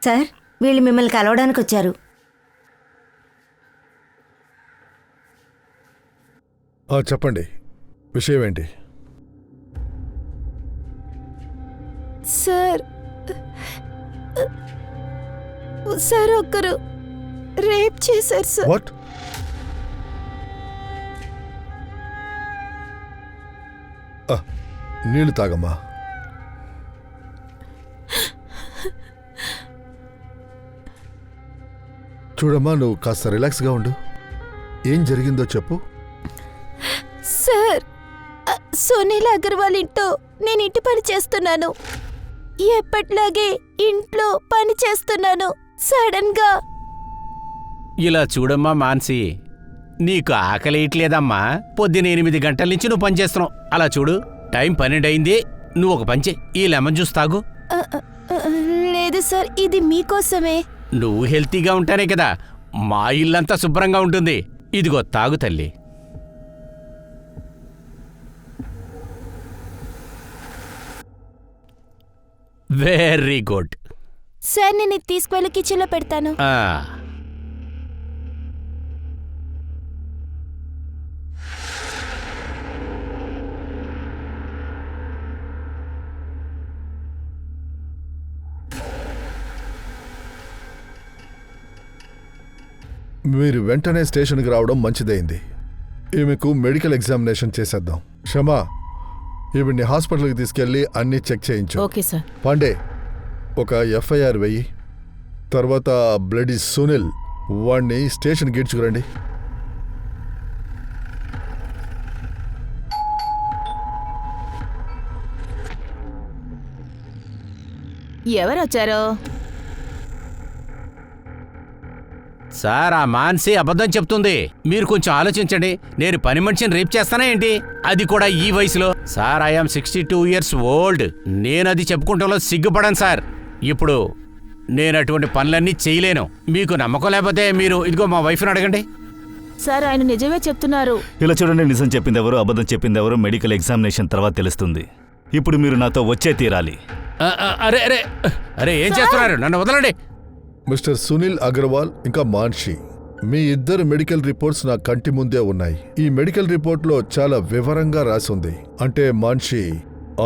Sir, వీళ్ళు మిమ్మల్ని కలవడానికి వచ్చారు. చెప్పండి, విషయం ఏంటి? సార్ సార్ ఒక్కరు రేప్ చేశారు సార్. వాట్? నీళ్ళు తాగమ్మా. చూడమ్మా, నువ్వు కాస్త రిలాక్స్గా ఉండు. ఏం జరిగిందో చెప్పు. సార్, సునీల్ అగర్వాల్ ఇంట్లో నేను ఇంటి పని చేస్తున్నాను. ఎప్పట్లాగే ఇంట్లో పని చేస్తున్నాను. సడన్ గా ఇలా చూడమ్మా మాన్సి, నీకు ఆకలియట్లేదమ్మా. పొద్దున 8 గంటల నుంచి నువ్వు పనిచేస్తున్నావు. అలా చూడు, టైం 12 అయింది. నువ్వు ఒక పంచే, ఈ లెమన్ జ్యూస్ తాగు. లేదు సార్, ఇది మీకోసమే. నువ్వు హెల్తీగా ఉంటానే కదా మా ఇల్లంతా శుభ్రంగా ఉంటుంది. ఇదిగో తాగు తల్లి. Very good. సార్, నేను ఇది తీసుకువెళ్ళి కిచెన్లో పెడతాను. మీరు వెంటనే స్టేషన్కి రావడం మంచిదైంది. ఈమెకు మెడికల్ ఎగ్జామినేషన్ చేసేద్దాం. క్షమా, ఈవిడ్ని హాస్పిటల్కి తీసుకెళ్ళి అన్నీ చెక్ చేయించు. Okay sir. పాండే, ఒక ఎఫ్ఐఆర్ వెయ్యి. తర్వాత బ్లడీ సునీల్, వాణ్ణి స్టేషన్కి ఈడ్చుకురండి. ఎవరొచ్చారో? సార్, ఆ మాన్సి అబద్ధం చెప్తుంది. మీరు కొంచెం ఆలోచించండి. నేను పని మనిషిని రేప్ చేస్తానా ఏంటి? అది కూడా ఈ వయసులో. Sir, I'm 62 years old. నేను అది చెప్పుకుంటాలో సిగ్గుపడాను సార్. ఇప్పుడు నేను అటువంటి పనులన్నీ చేయలేను. మీకు నమ్మకం లేకపోతే మీరు ఇదిగో మా వైఫ్ని అడగండి. సార్, ఆయన నిజమే చెప్తున్నారు. ఇలా చూడండి, నిజం చెప్పింది ఎవరు, అబద్ధం చెప్పింది ఎవరు మెడికల్ ఎగ్జామినేషన్ తర్వాత తెలుస్తుంది. ఇప్పుడు మీరు నాతో వచ్చే తీరాలి. అరే అరే అరే, ఏం చేస్తున్నారు? నన్ను వదలండి. మిస్టర్ సునీల్ అగర్వాల్ ఇంకా మాన్షి, మీ ఇద్దరు మెడికల్ రిపోర్ట్స్ నా కంటి ముందే ఉన్నాయి. ఈ మెడికల్ రిపోర్ట్లో చాలా వివరంగా రాసింది. అంటే మాన్షి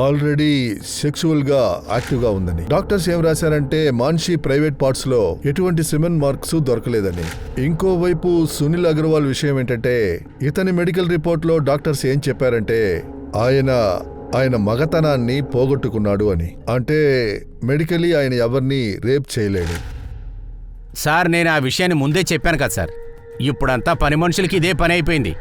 ఆల్రెడీ సెక్సువల్ గా యాక్టివ్ గా ఉందని. డాక్టర్స్ ఏం రాశారంటే మాన్షి ప్రైవేట్ పార్ట్స్ లో ఎటువంటి సిమెన్ మార్క్స్ దొరకలేదని. ఇంకోవైపు సునీల్ అగర్వాల్ విషయం ఏంటంటే, ఇతని మెడికల్ రిపోర్ట్ లో డాక్టర్స్ ఏం చెప్పారంటే ఆయన మగతనాన్ని పోగొట్టుకున్నాడు అని. అంటే మెడికలీ ఆయన ఎవరిని రేప్ చేయలేడు. సార్, నేను ఆ విషయాన్ని ముందే చెప్పాను కదా సార్. ఇప్పుడంతా పని మనుషులకి ఇదే పని అయిపోయింది.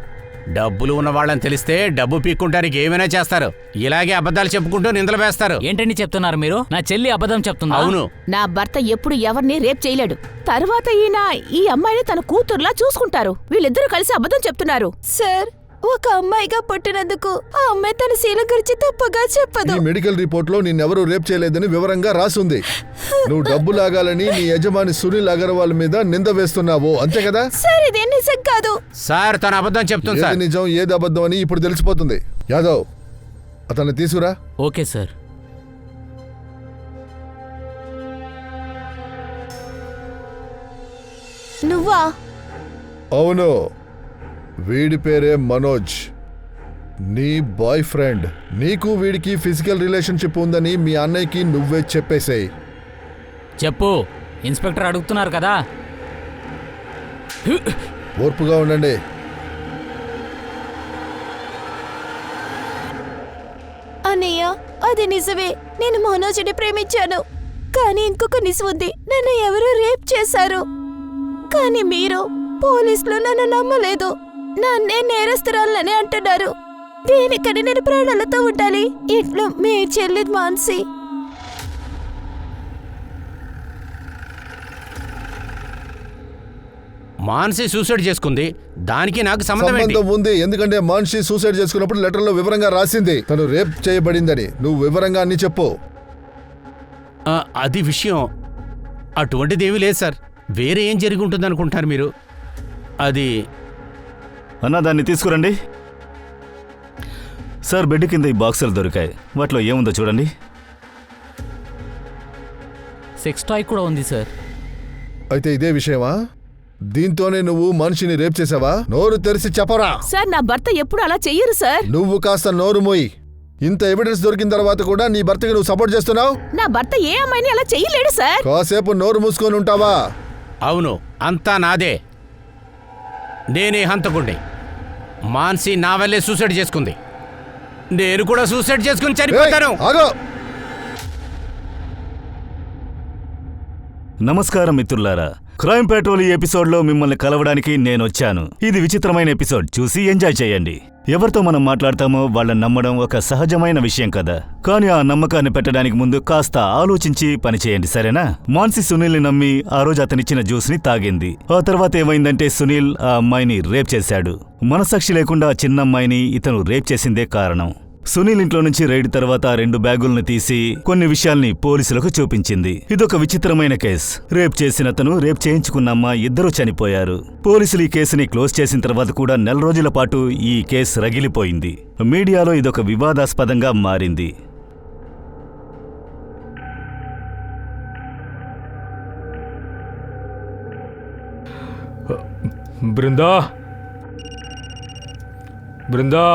డబ్బులు ఉన్న వాళ్ళని తెలిస్తే డబ్బు పీక్కుంటానికి ఏమైనా చేస్తారు. ఇలాగే అబద్ధాలు చెప్పుకుంటూ నిందలు వేస్తారు. ఏంటని చెప్తున్నారు మీరు? నా చెల్లి అబద్ధం చెప్తున్నా? అవును. నా భర్త ఎప్పుడు ఎవరిని రేప్ చేయలేడు. తర్వాత ఈయన ఈ అమ్మాయిని తన కూతుర్లా చూసుకుంటారు. వీళ్ళిద్దరూ కలిసి అబద్ధం చెప్తున్నారు. సార్, ఒక అమ్మాయిగా పుట్టినందుకు ఆ అమ్మాయి తన శీలం గురించి తప్పుగా చెప్పదు. ఈ మెడికల్ రిపోర్ట్ లో నిన్నెవరూ రేప్ చేయలేదని వివరంగా రాసుంది. నువ్వు డబ్బు లాగాలని నీ యజమాని సునీల్ అగర్వాల్ మీద నింద వేస్తున్నావు, అంతే కదా? సార్, ఇదే నిజం కాదు. సార్, తన అబద్ధం చెప్తుంది సార్. ఏది నిజం ఏది అబద్ధం అని ఇప్పుడు తెలిసిపోతుంది. యాదవ్, అతన్ని తీసుకురా. Okay sir. నువ్వా? అవును, వీడి పేరే మనోజ్, నీ బాయ్ ఫ్రెండ్. నీకు వీడికి ఫిజికల్ రిలేషన్షిప్ ఉందని మీ అన్నయ్యకి నువ్వే చెప్పేసేయ్. చెప్పు, ఇన్స్పెక్టర్ అడుగుతున్నారు కదా. ఓర్పుగా ఉండండి. అన్నయ్య, అది నిజమే. నేను మనోజ్ని ప్రేమించాను. కానీ ఇంకొక నిజం ఉంది. నన్ను ఎవరో రేప్ చేశారు. కానీ మీరు పోలీసులు నన్ను నమ్మలేదు. నన్నే నేరస్తురాలని అంటున్నారు. దేనికని నేను ప్రాణాలతో ఉండాలి. ఇట్లా మీ చెల్లి మాన్సి. మాన్సి సూసైడ్ చేసుకుంది. దానికి నాకు సంబంధం ఉంది. ఎందుకంటే మాన్షి సూసైడ్ చేసుకున్నప్పుడు లెటర్లో వివరంగా రాసింది తను రేప్ చేయబడిందని. నువ్వు వివరంగా అన్ని చెప్పు. అది విషయం అటువంటిదేమీ లేదు సార్. వేరే ఏం జరిగి ఉంటుంది అనుకుంటారు మీరు? అది అన్నా, దాన్ని తీసుకురండి. సార్, బెడ్ కింద ఈ బాక్సులు దొరికాయి. వాటిలో ఏముందో చూడండి. సెక్స్ టాయ్ కూడా ఉంది సార్. అయితే ఇదే విషయమా? దీంతోనే నువ్వు మనిషిని రేప్ చేసావా? నోరు తెరిచి చెప్పరా. సార్ నా భర్త ఎప్పుడు అలా చెయ్యరు సార్. నువ్వు కాస్త నోరు మోయి. ఇంత ఎవిడెన్స్ దొరికిన తర్వాత కూడా నీ భర్తకి నువ్వు సపోర్ట్ చేస్తున్నావు. నా భర్త ఏ అమ్మాయిని అలా చెయ్యలేడు సార్. కాసేపు నోరు మూసుకొని ఉంటావా? అవును, అంతా నాదే. నేనే హంతకుండి. మాన్సి నా వల్లే సూసైడ్ చేసుకుంది. నేను కూడా సూసైడ్ చేసుకుని చనిపోతాను. ఏయ్, ఆగు. నమస్కారం మిత్రులారా, క్రైమ్ పెట్రోల్ ఈ ఎపిసోడ్లో మిమ్మల్ని కలవడానికి నేనొచ్చాను. ఇది విచిత్రమైన ఎపిసోడ్, చూసి ఎంజాయ్ చేయండి. ఎవరితో మనం మాట్లాడతామో వాళ్ళని నమ్మడం ఒక సహజమైన విషయం కదా. కానీ ఆ నమ్మకాన్ని పెట్టడానికి ముందు కాస్త ఆలోచించి పనిచేయండి, సరేనా? మాన్సి సునీల్ని నమ్మి ఆ రోజు అతనిచ్చిన జ్యూస్ని తాగింది. ఆ తర్వాత ఏమైందంటే సునీల్ ఆ అమ్మాయిని రేప్ చేశాడు. మనసాక్షి లేకుండా ఆ చిన్న అమ్మాయిని ఇతను రేప్ చేసిందే కారణం. సునీల్ ఇంట్లో నుంచి రైడ్ తర్వాత 2 బ్యాగుల్ని తీసి కొన్ని విషయాల్ని పోలీసులకు చూపించింది. ఇదొక విచిత్రమైన కేస్. రేప్ చేసినతను, రేప్ చేయించుకున్న అమ్మ ఇద్దరూ చనిపోయారు. పోలీసులు ఈ కేసుని క్లోజ్ చేసిన తర్వాత కూడా 4 రోజుల పాటు ఈ కేసు రగిలిపోయింది. మీడియాలో ఇదొక వివాదాస్పదంగా మారింది. బృందా, బృందా,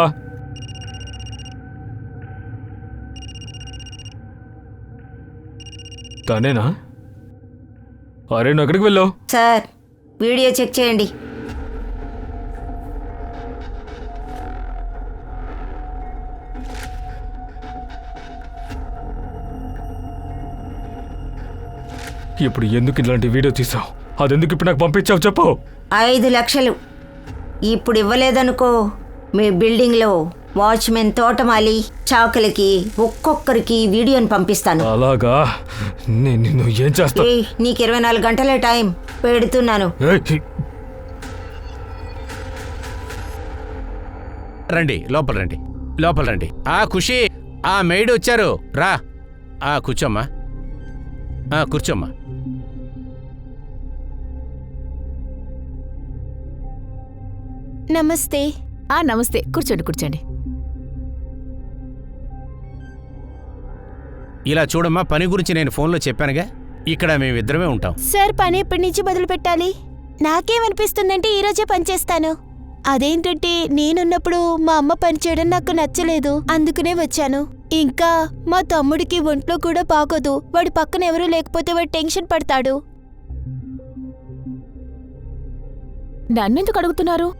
తనేనా? అరే నువ్వు ఎక్కడికి వెళ్ళావు? సార్ వీడియో చెక్ చేయండి. ఇప్పుడు ఎందుకు ఇలాంటి వీడియో తీసావు? అదెందుకు ఇప్పుడు నాకు పంపించావు చెప్పు. 5 లక్షలు ఇప్పుడు ఇవ్వలేదనుకో, మీ బిల్డింగ్లో వాచ్మెన్, తోటమాలి, చాకులకి ఒక్కొక్కరికి వీడియోని పంపిస్తాను. అలాగా? నేను నిన్ను ఏం చేస్తా? ఏయ్, నీకు 24 గంటలే టైం పెడుతున్నాను. రండి, లోపల రండి, లోపల రండి. ఖుషి, ఆ మెయిడ్ వచ్చారు, రా. కూర్చోమ్మా, కూర్చోమ్మా. నమస్తే. నమస్తే, కూర్చోండి కూర్చోండి. ఇలా చూడమ్మా, పని గురించి నేను ఫోన్లో చెప్పానుగా, ఇక్కడ మేమిద్దరమే ఉంటాం. సార్ పని ఎప్పటి నుంచి మొదలు పెట్టాలి? నాకేమనిపిస్తుందంటే ఈరోజే పనిచేస్తాను. అదేంటంటే నేనున్నప్పుడు మా అమ్మ పనిచేయడం నాకు నచ్చలేదు, అందుకనే వచ్చాను. ఇంకా మా తమ్ముడికి ఒంట్లో కూడా బాగోదు. వాడి పక్కన ఎవరూ లేకపోతే వాడు టెన్షన్ పడతాడు. నన్నెందుకు అడుగుతున్నారు?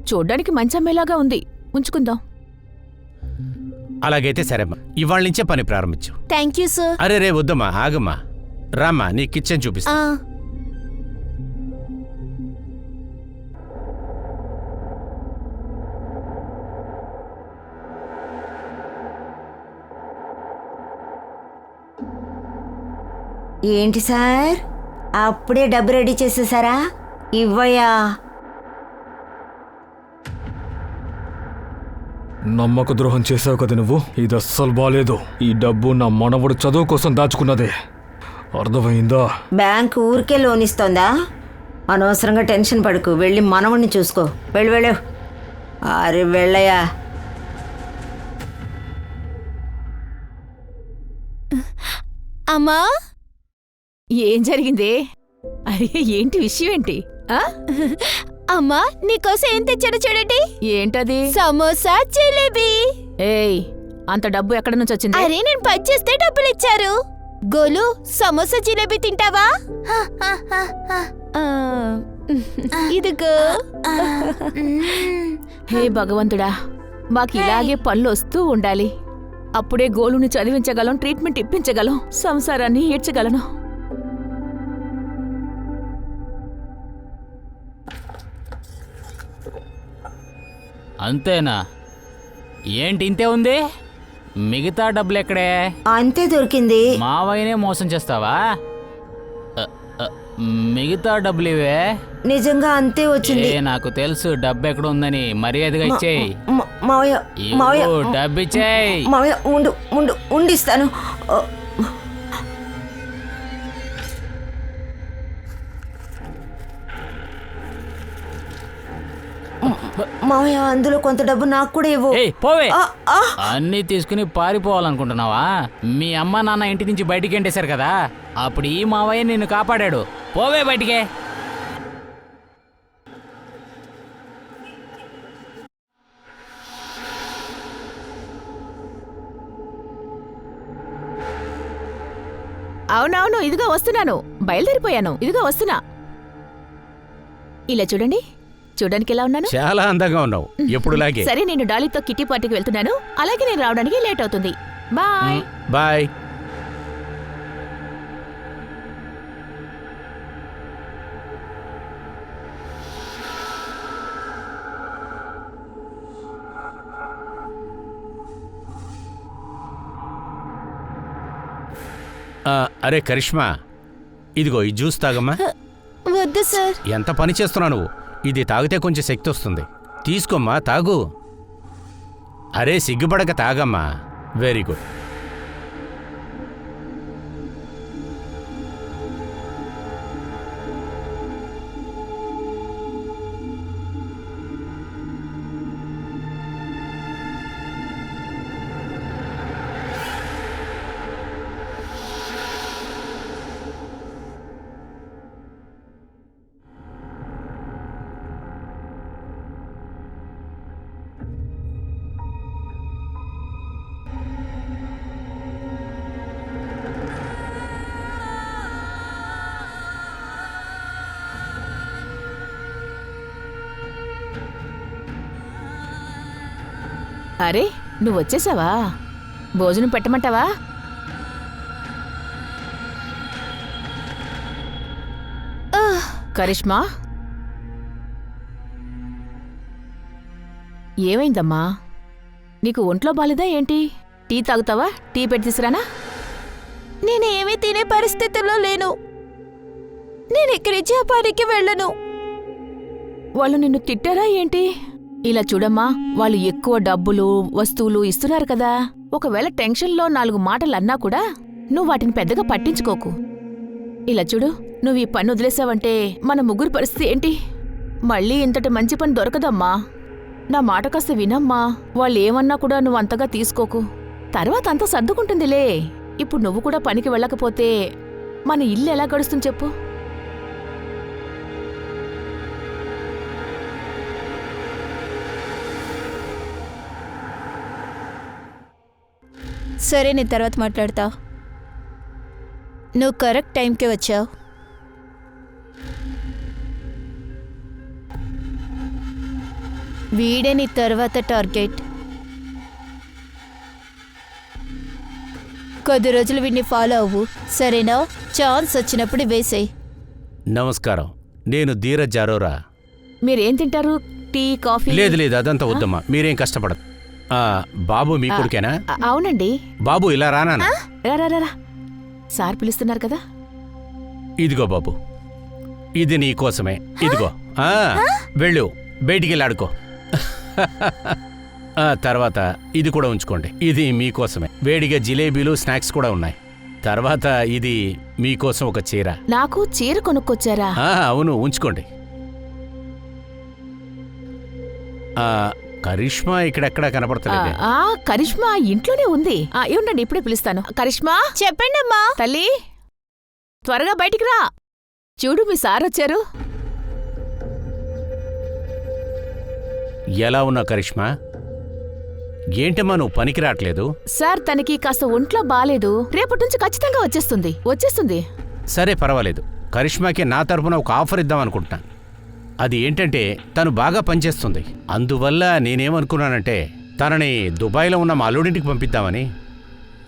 చూడ్డానికి మంచి అమ్మేలాగా ఉంది, ఉంచుకుందాం. అలాగైతే సరేమ్మా, ఇవాళ నుంచే పని ప్రారంభించు. Thank you sir. అరే రే, వద్దమ్మా, ఆగమ్మా. రామ్మా, నీ కిచెన్ చూపిస్తా. ఏంటి సార్, అప్పుడే డబ్బు రెడీ చేసేసారా? ఇవ్వయా. నమ్మక ద్రోహం చేసావు కదా నువ్వు. ఇది అస్సలు బాలేదు. ఈ డబ్బు నా మనవడు చదువు కోసం దాచుకున్నదే, అర్థమైందా? బ్యాంకు ఊరికే లోన్ ఇస్తోందా? అనవసరంగా టెన్షన్ పడుకు, వెళ్ళి మనవడిని చూసుకో. వెళ్ళు. అరే వెళ్ళయా. అమ్మా, ఏం జరిగింది? అరే ఏంటి విషయం ఏంటి? అమ్మా నీకోసం ఏం తెచ్చాడో చూడండి. ఏంటది? సమోసా, జిలేబీ. ఏయ్, అంత డబ్బు ఎక్కడి నుంచి వచ్చింది? అరే నేను పని చేస్తే డబ్బులు ఇచ్చారు. గోలు, సమోసా జిలేబీ తింటావా? ఇదిగో. హే భగవంతుడా, మాకు ఇలాగే పనులు వస్తూ ఉండాలి. అప్పుడే గోలుని చదివించగలం, ట్రీట్మెంట్ ఇప్పించగలం, సంసారాన్ని ఈడ్చగలను. అంతేనా? ఏంటి ఇంతే ఉంది? మిగతా డబ్బులు ఎక్కడే? అంతే దొరికింది. మావయ్యనే మోసం చేస్తావా? మిగతా డబ్బులు ఇవే? నిజంగా అంతే వచ్చింది. నాకు తెలుసు డబ్బు ఎక్కడ ఉందని. మర్యాదగా ఇచ్చేయి. మావయ్య, డబ్బు ఇచ్చేయి. మావయ్య ఉండిస్తాను. మావయ్య అందులో కొంత డబ్బు నాకు కూడా ఇవ్వు. ఏయ్ పోవే. ఆ, ఆ. అన్నీ తీసుకుని పారిపోవాలనుకుంటున్నావా? మీ అమ్మ నాన్న ఇంటి నుంచి బయటికి ఎంటేశారు కదా, అప్పుడు ఈ మావయ్య నిన్ను కాపాడాడు. పోవే బయటికే. అవునవును, ఇదిగో వస్తున్నాను. బయలుదేరిపోయాను, ఇదిగో వస్తున్నా. ఇలా చూడండి, చూడడానికి ఎలా ఉన్నాను? చాలా అందంగా ఉన్నావు ఎప్పుడులాగే. సరే, నేను డాలీతో కిట్టి పార్టీకి వెళ్తున్నాను. అలాగే నేను రావడానికి లేట్ అవుతుంది. బాయ్. బాయ్. అరే కరిష్మా, ఇదిగో ఈ జ్యూస్ తాగమ్మా. వద్దు సార్. ఎంత పని చేస్తున్నావు నువ్వు? ఇది తాగితే కొంచెం శక్తి వస్తుంది. తీసుకోమ్మా, తాగు. అరే సిగ్గుపడక తాగమ్మా. Very good. అరే, నువ్వు వచ్చేసావా? భోజనం పెట్టమంటావా? కరిష్మా, ఏమైందమ్మా? నీకు ఒంట్లో బాలేదా ఏంటి? టీ తాగుతావా? టీ పెట్టి తీసురానా? నేను ఏమీ తినే పరిస్థితుల్లో లేను. నేను ఇక్కడి నుంచి ఆ పనికి వెళ్ళను. వాళ్ళు నిన్ను తిట్టారా ఏంటి? ఇలా చూడమ్మా, వాళ్ళు ఎక్కువ డబ్బులు వస్తువులు ఇస్తున్నారు కదా. ఒకవేళ టెన్షన్లో 4 మాటలు అన్నా కూడా నువ్వు వాటిని పెద్దగా పట్టించుకోకు. ఇలా చూడు, నువ్వు ఈ పని వదిలేసావంటే మన ముగ్గురు పరిస్థితి ఏంటి? మళ్ళీ ఇంతటి మంచి పని దొరకదమ్మా. నా మాట కాస్త వినమ్మా. వాళ్ళు ఏమన్నా కూడా నువ్వు అంతగా తీసుకోకు. తర్వాత అంతా సర్దుకుంటుందిలే. ఇప్పుడు నువ్వు కూడా పనికి వెళ్ళకపోతే మన ఇల్లు ఎలా గడుస్తుంది చెప్పు? సరే, నేను తర్వాత మాట్లాడతా. నువ్వు కరెక్ట్ టైంకే వచ్చావు. వీడే నీ తర్వాత టార్గెట్. కొద్ది రోజులు వీడిని ఫాలో అవ్వు, సరేనా? ఛాన్స్ వచ్చినప్పుడు వేసేయ్. నమస్కారం, నేను ధీరజ్ అరోరా. మీరేం తింటారు? Tea, coffee? లేదు లేదు, అదంతా వద్దమ్మా. మీరేం కష్టపడదు. బాబు మీ కొడుకేనా? అవునండి. బాబు ఇలా రానా? రా. సార్ పిలుస్తున్నారు కదా. ఇదిగో బాబు, ఇది నీ కోసమే. ఇదిగో, వెళ్ళు, బయటికి ఆడుకో. తర్వాత ఇది కూడా ఉంచుకోండి, ఇది మీకోసమే. వేడిగా జిలేబీలు, స్నాక్స్ కూడా ఉన్నాయి. తర్వాత ఇది మీకోసం ఒక చీర. నాకు చీర కొనుక్కొచ్చారా? అవును, ఉంచుకోండి. కరిష్మా ఇక్కడెక్కడా కనపడతలేదు. కరిష్మా ఇంట్లోనే ఉంది. ఏమండి, ఇప్పుడే పిలుస్తాను. కరిష్మా, చెప్పండి అమ్మా. తల్లి, త్వరగా బయటికి రా. చూడు, మీ సార్ వచ్చారు. ఎలా ఉన్నా కరిష్మా? ఏంటమ్మా నువ్వు పనికి రావట్లేదు? సార్, తనకి కాస్త ఒంట్లో బాలేదు. రేపటి నుంచి ఖచ్చితంగా వచ్చేస్తుంది. సరే, పర్వాలేదు. కరిష్మాకి నా తరపున ఒక ఆఫర్ ఇద్దామనుకుంటున్నా. అది ఏంటంటే, తను బాగా పనిచేస్తుంది. అందువల్ల నేనేమనుకున్నానంటే, తనని దుబాయ్లో ఉన్న మా అల్లుడింటికి పంపిద్దామని.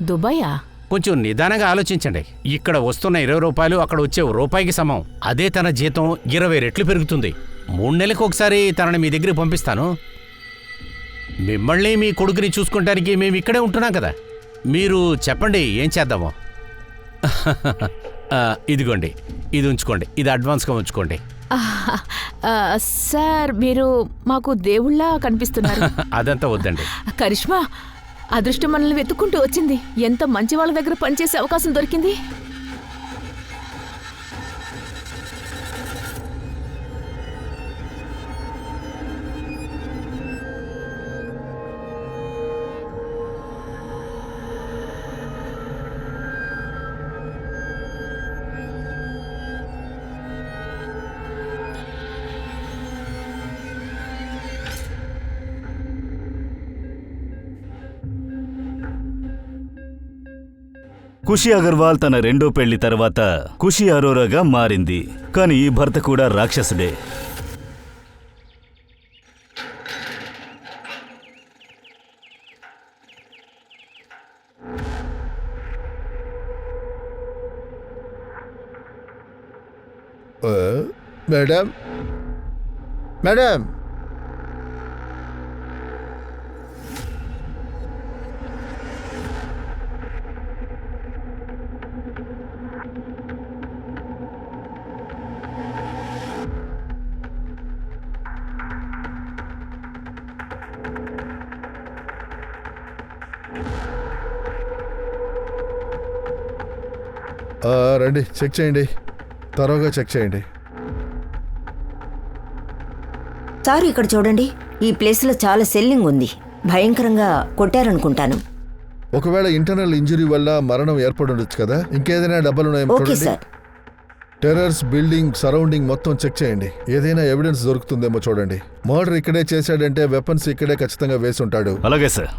దుబాయా? కొంచెం నిదానంగా ఆలోచించండి. ఇక్కడ వస్తున్న 20 రూపాయలు అక్కడ వచ్చే రూపాయికి సమం. అదే తన జీతం 20 రెట్లు పెరుగుతుంది. 3 నెలలకు ఒకసారి తనని మీ దగ్గరికి పంపిస్తాను. మిమ్మల్ని మీ కొడుకుని చూసుకుంటానికి మేము ఇక్కడే ఉంటున్నాం కదా. మీరు చెప్పండి, ఏం చేద్దామో. ఇదిగోండి, ఇది ఉంచుకోండి. ఇది అడ్వాన్స్గా ఉంచుకోండి. సార్, మీరు మాకు దేవుళ్ళా కనిపిస్తున్నారు. అదంతా వద్దండి. కరిష్మా, అదృష్టం మనల్ని వెతుక్కుంటూ వచ్చింది. ఎంత మంచి వాళ్ళ దగ్గర పనిచేసే అవకాశం దొరికింది. ఖుషి అగర్వాల్ తన రెండో పెళ్లి తర్వాత ఖుషి అరోరాగా మారింది. కానీ ఈ భర్త కూడా రాక్షసుడే. మేడం మేడం రండి, చెక్ చేయండి, త్వరగా చెక్ చేయండి. సార్ ఇక్కడ చూడండి, ఈ ప్లేస్లో చాలా సెల్లింగ్ ఉంది. భయంకరంగా కొట్టారనుకుంటాను. ఒకవేళ ఇంటర్నల్ ఇంజరీ వల్ల మరణం ఏర్పడుండొచ్చు కదా. ఇంకేదైనా డబ్బాలున్నాయేమో ఓకే చూడండి. సార్. టెర్రర్స్ బిల్డింగ్ సరౌండింగ్ మొత్తం చెక్ చేయండి. ఏదైనా ఎవిడెన్స్ దొరుకుతుందేమో చూడండి. మర్డర్ ఇక్కడే చేశాడంటే వెపన్స్ ఇక్కడే ఖచ్చితంగా వేసి ఉంటాడు. అలాగే సార్.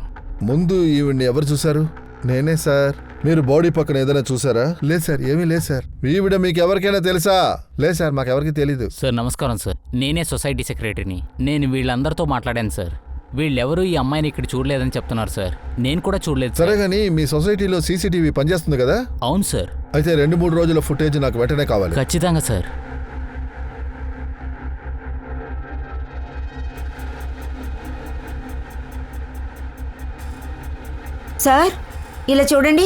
ముందు ఈవిడ్ని ఎవరు చూశారు? నేనే సార్. మీరు బాడీ పక్కన ఏదైనా చూసారా? లేదు సార్, ఏమీ లేదు సార్. ఈవిడ మీకు ఎవరికైనా తెలుసా? లేదు సార్, మాకెవరికి తెలీదు. సార్ నమస్కారం సార్, నేనే సొసైటీ సెక్రటరీని. నేను వీళ్ళందరితో మాట్లాడాను సార్. వీళ్ళెవరూ ఈ అమ్మాయిని ఇక్కడ చూడలేదని చెప్తున్నారు సార్. నేను కూడా చూడలేదు సరే సార్. కానీ మీ సొసైటీలో సీసీటీవీ పనిచేస్తుంది కదా? అవును సార్. అయితే 2-3 రోజుల ఫుటేజ్ నాకు వెంటనే కావాలి. ఖచ్చితంగా సార్. సార్ ఇలా చూడండి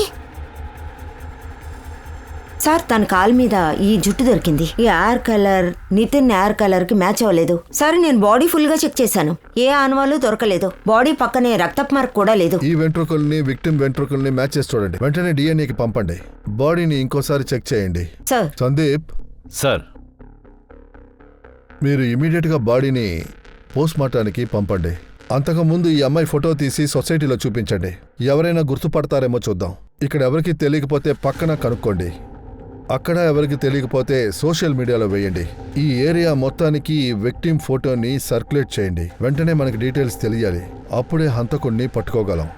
సార్, తన కాలు మీద ఈ జుట్టు దొరికింది. ఈ hair colour Nitin hair colour కి మ్యాచ్ అవ్వలేదు. సార్ నేను బాడీ ఫుల్ గా చెక్ చేశాను, ఏ ఆనవాళ్ళు దొరకలేదు. బాడీ పక్కనే రక్తపు మార్క్ కూడా లేదు. ఈ వెంట్రుకల్ని విక్టిమ్ వెంట్రుకల్ని మ్యాచ్ చేసి చూడండి. వెంటనే డిఎన్ఏకి పంపండి. బాడీని ఇంకోసారి చెక్ చేయండి. సార్. సందీప్ సార్, మీరు ఇమీడియట్ గా బాడీని పోస్ట్ మార్టానికి పంపండి. అంతకుముందు ఈ అమ్మాయి ఫోటో తీసి సొసైటీలో చూపించండి. ఎవరైనా గుర్తుపడతారేమో చూద్దాం. ఇక్కడ ఎవరికి తెలియకపోతే పక్కన కనుక్కోండి. అక్కడ ఎవరికి తెలియకపోతే సోషల్ మీడియాలో వేయండి. ఈ ఏరియా మొత్తానికి విక్టిమ్ ఫోటోని సర్క్యులేట్ చేయండి. వెంటనే మనకి డీటెయిల్స్ తెలియాలి. అప్పుడే హంతకుడిని పట్టుకోగలం.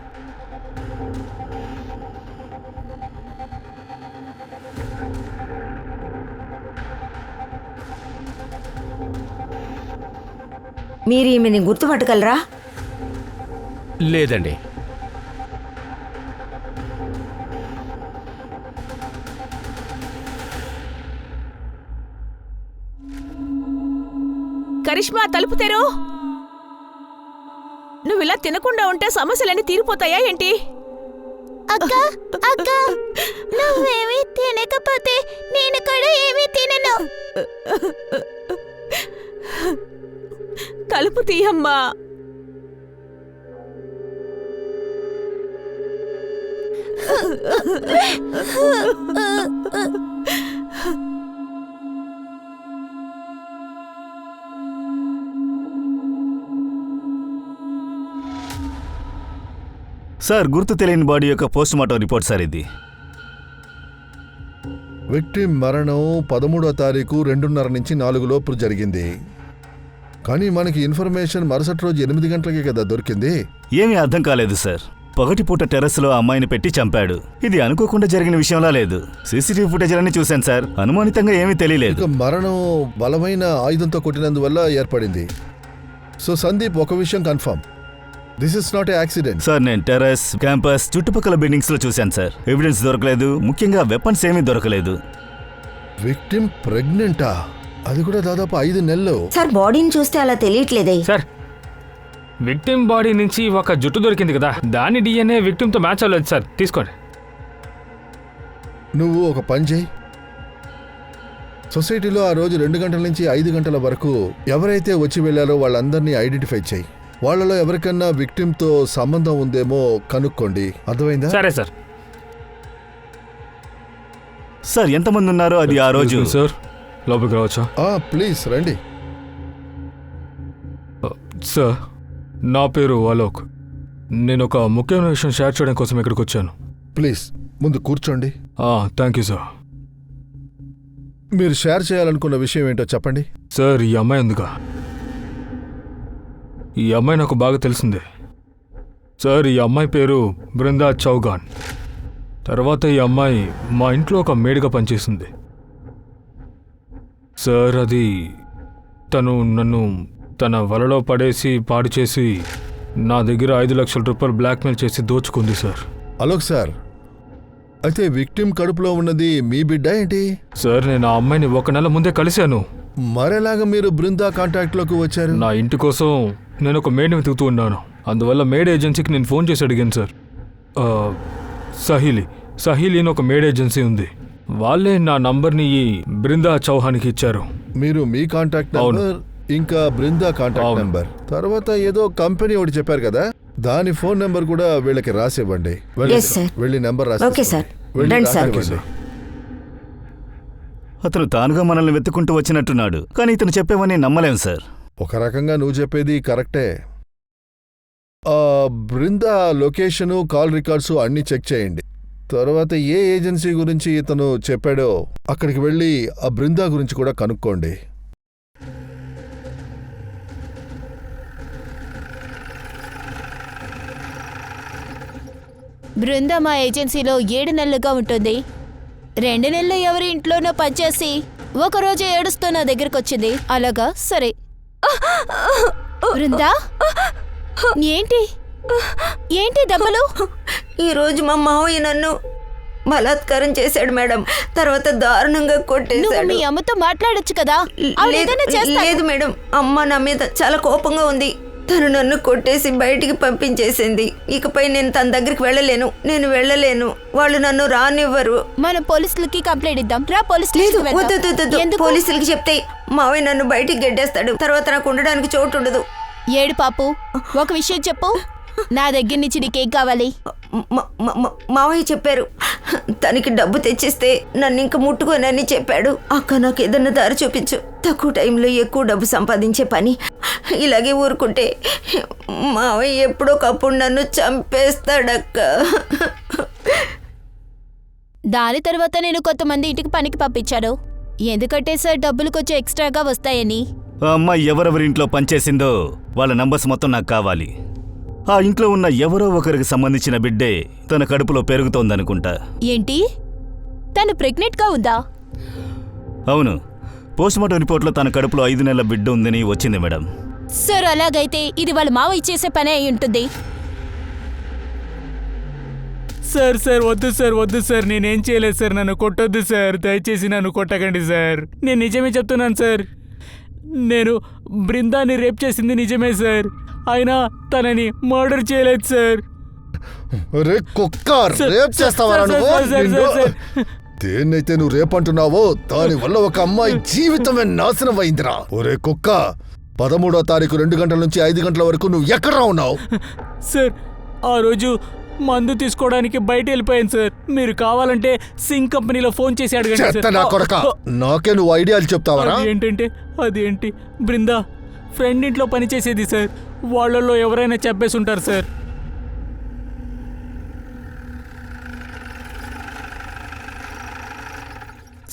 మీరు ఈమెని గుర్తుపట్టగలరా? లేదండి. కరిష్మా, తలుపు తెరు. నువ్విలా తినకుండా ఉంటే సమస్యలన్నీ తీరిపోతాయా ఏంటి? అక్క అక్క, నువ్వేమీ తినకపోతే నేను కూడా ఏమీ తినను. తలుపు తీయమ్మా. సార్, గుర్తు తెలియని బాడీ యొక్క పోస్ట్ మార్టం రిపోర్ట్ సార్ ఇది. విక్టిమ్ మరణం 13వ తారీఖు 2:30 నుంచి 4 లోపు జరిగింది. కానీ మనకి ఇన్ఫర్మేషన్ మరుసటి రోజు 8 గంటలకే కదా దొరికింది. ఏమీ అర్థం కాలేదు సార్. పగటిపూట టెర్రస్లో అమ్మాయిని పెట్టి చంపాడు. ఇది అనుకోకుండా జరిగిన విషయంలా లేదు. సీసీటీవీ ఫుటేజ్లన్నీ చూశాను సార్. అనుమానితంగా ఏమీ తెలియలేదు. ఇక మరణం బలమైన ఆయుధంతో కొట్టినందువల్ల ఏర్పడింది. సో సందీప్, ఒక విషయం confirm, this is not a accident. Sir, నేను టెర్రస్, క్యాంపస్, చుట్టుపక్కల బిల్డింగ్స్ లో చూశాను సార్. ఎవిడెన్స్ దొరకలేదు. ముఖ్యంగా వెపన్స్ ఏమీ దొరకలేదు. విక్టిమ్ ప్రెగ్నెంటా? అది కూడా దాదాపు 5 నెలలు. సార్ బాడీని చూస్తే అలా తెలియట్లేదే. సార్, విక్టిమ్ బాడీ నుంచి ఒక జుట్టు దొరికింది కదా, దాని డిఎన్ఏ విక్టిమ్తో మ్యాచ్ అవ్వలేదు సార్. తీసుకోండి. నువ్వు ఒక పని చేయి. సొసైటీలో ఆ రోజు 2 గంటల నుంచి 5 గంటల వరకు ఎవరైతే వచ్చి వెళ్ళారో వాళ్ళందరినీ ఐడెంటిఫై చేయి. వాళ్ళలో ఎవరికన్నా విక్టిమ్తో సంబంధం ఉందేమో కనుక్కోండి. అర్థమైందా? సరే సార్. సార్, ఎంతమంది ఉన్నారో అది ఆ రోజు. సార్, లోపలికి రావచ్చా? ప్లీజ్ రండి. సార్, నా పేరు అలోక్. నేను ఒక ముఖ్యమైన విషయం షేర్ చేయడం కోసం ఇక్కడికి వచ్చాను. ప్లీజ్ ముందు కూర్చోండి. Thank you sir. మీరు షేర్ చేయాలనుకున్న విషయం ఏంటో చెప్పండి. సార్, ఈ అమ్మాయి ఎందుకా? ఈ అమ్మాయి నాకు బాగా తెలిసిందే సార్. ఈ అమ్మాయి పేరు బృందా చౌగాన్. తర్వాత ఈ అమ్మాయి మా ఇంట్లో ఒక మేడ్గా పనిచేసింది సార్. అది తను నన్ను తన వలలో పడేసి పాడు చేసి నా దగ్గర 5 లక్షల రూపాయలు బ్లాక్మెయిల్ చేసి దోచుకుంది సార్. అలోక్ సార్, అయితే విక్టిమ్ కడుపులో ఉన్నది మీ బిడ్డ ఏంటి? సార్ నేను ఆ అమ్మాయిని 1 నెల ముందే కలిశాను. మరెలాగా మీరు బృందా కాంటాక్ట్లోకి వచ్చారు? నా ఇంటి కోసం నేను ఒక మేడ్ని వెతుకుతూ ఉన్నాను. అందువల్ల మేడ్ ఏజెన్సీకి నేను ఫోన్ చేసి అడిగాను సార్. సహీలి అని ఒక మేడ్ ఏజెన్సీ ఉంది. వాళ్ళే నా నంబర్ని ఈ బృందా చౌహాన్కి ఇచ్చారు. మీరు మీ కాంటాక్ట్ నెంబర్ ఇంకా బృందా కాంటాక్ట్ నెంబర్, తర్వాత ఏదో కంపెనీ ఒకటి చెప్పారు కదా, దాని ఫోన్ నెంబర్ కూడా వీళ్ళకి రాసివ్వండి. వెళ్ళి నెంబర్ ఓకే సార్. రాసివ్వండి. అతను తానుగా మనల్ని వెతుక్కుంటూ వచ్చినట్టున్నాడు, కానీ ఇతను చెప్పేవని నమ్మలేం సార్. ఒక రకంగా నువ్వు చెప్పేది కరెక్టే. బృందా లొకేషను, కాల్ రికార్డ్స్ అన్నీ చెక్ చేయండి. తర్వాత ఏ ఏజెన్సీ గురించి ఇతను చెప్పాడో అక్కడికి వెళ్ళి ఆ బృందా గురించి కూడా కనుక్కోండి. బృంద మా ఏజెన్సీలో 7 నెలలుగా ఉంటుంది. 2 నెలలు ఎవరి ఇంట్లోనో పనిచేసి ఒకరోజు ఏడుస్తూ నా దగ్గరకు వచ్చింది. అలాగా, సరే. బృందా, ఏంటి దెబ్బలు? ఈరోజు మా మావయ్య నన్ను బలాత్కారం చేశాడు మేడం. తర్వాత దారుణంగా కొట్టేశాడు. మీ అమ్మతో మాట్లాడొచ్చు కదా. లేదు మేడం, అమ్మ నా మీద చాలా కోపంగా ఉంది. తను నన్ను కొట్టేసి బయటికి పంపించేసింది. ఇకపై నేను తన దగ్గరికి వెళ్ళలేను. వాళ్ళు నన్ను రానివ్వరు. మనం పోలీసులకి కంప్లైంట్ ఇద్దాం. రా, పోలీసులకి చెప్తే మావయ్య నన్ను బయటికి గెడ్డేస్తాడు. తర్వాత నాకు ఉండడానికి చోటు ఉండదు. ఏడు పాపు, ఒక విషయం చెప్పు. నా దగ్గర నుంచి నీకేం కావాలి? మావయ్య చెప్పారు, తనకి డబ్బు తెచ్చిస్తే నన్ను ఇంక ముట్టుకోనని చెప్పాడు. అక్క నాకు ఏదన్నా దారి చూపించు. తక్కువ టైంలో ఎక్కువ డబ్బు సంపాదించే పని. ఇలాగే ఊరుకుంటే మావయ్య ఎప్పుడోకప్పుడు నన్ను చంపేస్తాడక్క. దాని తర్వాత నేను కొంతమంది ఇంటికి పనికి పంపించాను. ఎందుకంటే సార్, డబ్బులు కొంచెం ఎక్స్ట్రాగా వస్తాయని. ఆ అమ్మాయి ఎవరెవరింట్లో పనిచేసిందో వాళ్ళ నంబర్స్ మొత్తం నాకు కావాలి. ఆ ఇంట్లో ఉన్న ఎవరో ఒకరికి సంబంధించిన బిడ్డే తన కడుపులో పెరుగుతోందనుకుంటా. ఏంటి? తను ప్రెగ్నెంట్గా ఉందా? అవును, పోస్ట్మార్టం రిపోర్ట్లో తన కడుపులో 5 నెలల బిడ్డ ఉందని వచ్చింది మేడం. సార్, అలాగైతే ఇది వాళ్ళ మావయ్య చేసే పని అయి ఉంటుంది. సార్ వద్దు సార్, నేనేం చేయలేదు సార్. నన్ను కొట్టొద్దు సార్, దయచేసి నన్ను కొట్టకండి సార్. నేను నిజమే చెప్తున్నాను సార్. నేను బృందాన్ని రేప్ చేసింది నిజమే సార్, అయినా తనని మర్డర్ చేయలేదు సార్. దేన్నైతే నువ్వు రేపంటున్నావో దాని వల్ల ఒక అమ్మాయి జీవితమే నాశనం అయిందిరా. ఒరే కుక్క, 13వ తారీఖు 2 గంటల నుంచి 5 గంటల వరకు నువ్వు ఎక్కడ ఉన్నావు? సార్, ఆ రోజు మందు తీసుకోవడానికి బయట వెళ్ళిపోయాను సార్. మీరు కావాలంటే సింగ్ కంపెనీలో ఫోన్ చేసి అడగండి. నాకే నువ్వు ఐడియాలు చెప్తావా? అదేంటి బృందా ఫ్రెండ్ ఇంట్లో పనిచేసేది సార్. వాళ్ళల్లో ఎవరైనా చెప్పేసి ఉంటారు sir.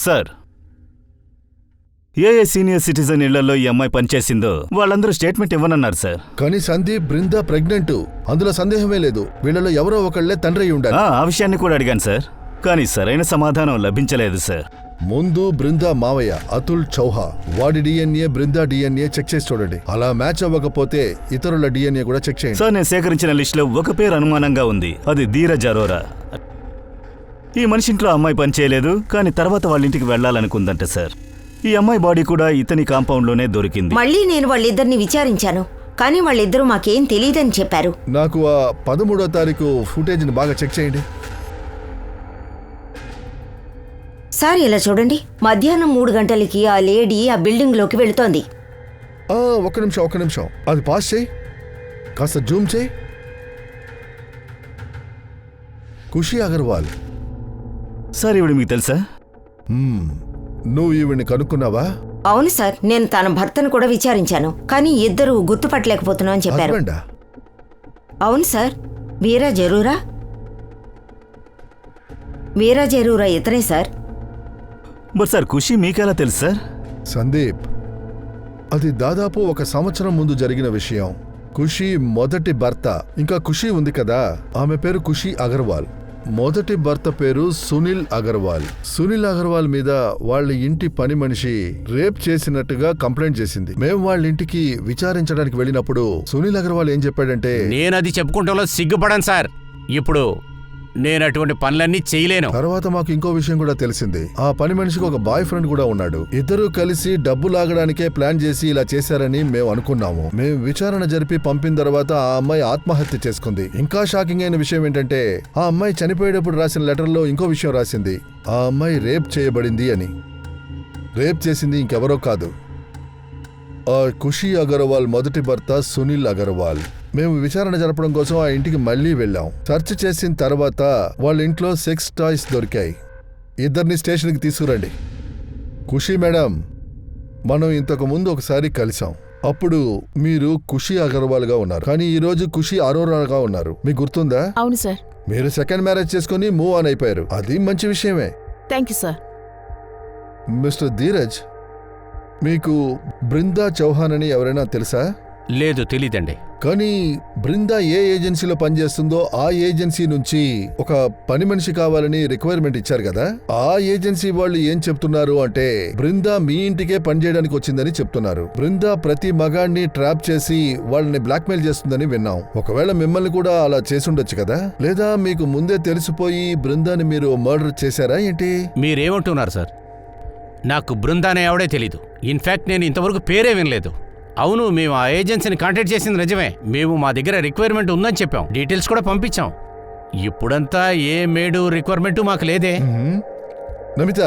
Sir, a senior citizen ఇళ్లలో ఈ అమ్మాయి పనిచేసిందో వాళ్ళందరూ స్టేట్మెంట్ ఇవ్వనన్నారు సార్. కానీ సందీప్, బృందా ప్రెగ్నెంట్, అందులో సందేహమే లేదు. వీళ్ళలో ఎవరో ఒకళ్ళే తండ్రి ఉండాలి. ఆ విషయాన్ని కూడా అడిగాను సార్, కానీ సరైన సమాధానం లభించలేదు సార్. ముందు బృందా మావయ్య అతుల్ చౌహా, వాడి డిఎన్ఏ, బృందా డిఎన్ఏ చెక్ చేసి చూడండి. అలా మ్యాచ్ అవ్వకపోతే ఇతరుల డిఎన్ఏ కూడా చెక్ చేయండి. సార్, నేను సేకరించిన లిస్టులో ఒక పేరు అనుమానంగా ఉంది. అది ధీరజ్ అరోరా. ఈ మనిషి ఇంట్లో అమ్మాయి పనిచేయలేదు, కానీ తర్వాత వాళ్ళ ఇంటికి వెళ్లాలనుకుందంట సార్. ఈ అమ్మాయి బాడీ కూడా ఇతని కాంపౌండ్లోనే దొరికింది. మళ్ళీ నేను వాళ్ళిద్దరిని విచారించాను, కానీ వాళ్ళిద్దరూ మాకేం తెలియదని చెప్పారు. నాకు ఆ 13వ తారీఖు ఫుటేజ్ని బాగా చెక్ చేయండి. సార్, ఇలా చూడండి. మధ్యాహ్నం 3 గంటలకి ఆ లేడీ ఆ బిల్డింగ్లోకి వెళుతోంది. ఒక్క నిమిషం, అది పాస్ చేయి, కాస్త జూమ్ చేయి. ఖుషి అగర్వాల్. సార్, ఈవిడ మీకు తెలుసా? నువ్వు ఈవిడ్ని కనుక్కున్నావా? అవును సార్, నేను తన భర్తను కూడా విచారించాను, కానీ ఇద్దరు గుర్తుపట్టలేకపోతున్నా అని చెప్పారు. అవును సార్. వీరా జరూరా ఇతనే సార్. బట్ సార్, ఖుషి మీకెలా తెలుసు సార్? సందీప్, అది దాదాపు 1 సంవత్సరం ముందు జరిగిన విషయం. ఖుషి మొదటి భర్త, ఇంకా ఖుషి ఉంది కదా, ఆమె పేరు ఖుషి అగర్వాల్. మొదటి భర్త పేరు సునీల్ అగర్వాల్. సునీల్ అగర్వాల్ మీద వాళ్ళ ఇంటి పని మనిషి రేప్ చేసినట్టుగా కంప్లైంట్ చేసింది. మేము వాళ్ళ ఇంటికి విచారించడానికి వెళ్ళినప్పుడు సునీల్ అగర్వాల్ ఏం చెప్పాడంటే, నేనది చెప్పుకుంటాలో సిగ్గుపడాను సార్. ఇప్పుడు నేను అటువంటి పనులన్నీ చేయలేను. తర్వాత మాకు ఇంకో విషయం కూడా తెలిసింది. ఆ పని మనిషికి ఒక బాయ్ ఫ్రెండ్ కూడా ఉన్నాడు. ఇద్దరూ కలిసి డబ్బు లాగడానికే ప్లాన్ చేసి ఇలా చేశారని మేము అనుకున్నాము. మేము విచారణ జరిపి పంపిన తర్వాత ఆ అమ్మాయి ఆత్మహత్య చేసుకుంది. ఇంకా షాకింగ్ అయిన విషయం ఏంటంటే, ఆ అమ్మాయి చనిపోయేటప్పుడు రాసిన లెటర్లో ఇంకో విషయం రాసింది. ఆ అమ్మాయి రేప్ చేయబడింది అని. రేప్ చేసింది ఇంకెవరో కాదు, ఆ ఖుషీ అగర్వాల్ మొదటి భర్త సునీల్ అగర్వాల్. మేము విచారణ జరపడం కోసం ఆ ఇంటికి మళ్లీ వెళ్ళాం. సెర్చ్ చేసిన తర్వాత వాళ్ళ ఇంట్లో సెక్స్ టాయ్స్ దొరికాయి. ఇద్దరిని స్టేషన్కి తీసుకురండి. ఖుషీ మేడం, మనం ఇంతకు ముందు ఒకసారి కలిసాం. అప్పుడు మీరు ఖుషీ అగర్వాల్గా ఉన్నారు, కానీ ఈ రోజు ఖుషీ అరోరాగా ఉన్నారు. మీకు గుర్తుందా? అవును సార్. మీరు సెకండ్ మ్యారేజ్ చేసుకుని మూవ్ ఆన్ అయిపోయారు. అది మంచి విషయమే. Thank you sir. Mister Dheeraj, మీకు బృందా చౌహాన్ అని ఎవరైనా తెలుసా? లేదు, తెలీదండి. కానీ బృందా ఏ ఏజెన్సీలో పనిచేస్తుందో ఆ ఏజెన్సీ నుంచి ఒక పని మనిషి కావాలని రిక్వైర్మెంట్ ఇచ్చారు కదా. ఆ ఏజెన్సీ వాళ్ళు ఏం చెప్తున్నారు అంటే, బృందా మీ ఇంటికే పనిచేయడానికి వచ్చిందని చెప్తున్నారు. బృందా ప్రతి మగాడిని ట్రాప్ చేసి వాళ్ళని బ్లాక్మెయిల్ చేస్తుందని విన్నాం. ఒకవేళ మిమ్మల్ని కూడా అలా చేసుండొచ్చు కదా? లేదా మీకు ముందే తెలిసిపోయి బృందాని మీరు మర్డర్ చేశారా ఏంటి? మీరేమంటున్నారు సార్? నాకు బృందానే ఎవడే తెలీదు. ఇన్ఫాక్ట్ నేను ఇంతవరకు పేరే వినలేదు. అవును, మేము ఆ ఏజెన్సీని కాంటాక్ట్ చేసింది నిజమే. మేము మా దగ్గర రిక్వైర్మెంట్ ఉందని చెప్పాం, డీటెయిల్స్ కూడా పంపించాం. ఇప్పుడంతా ఏ మేడు రిక్వైర్మెంటు మాకు లేదే. నమిత,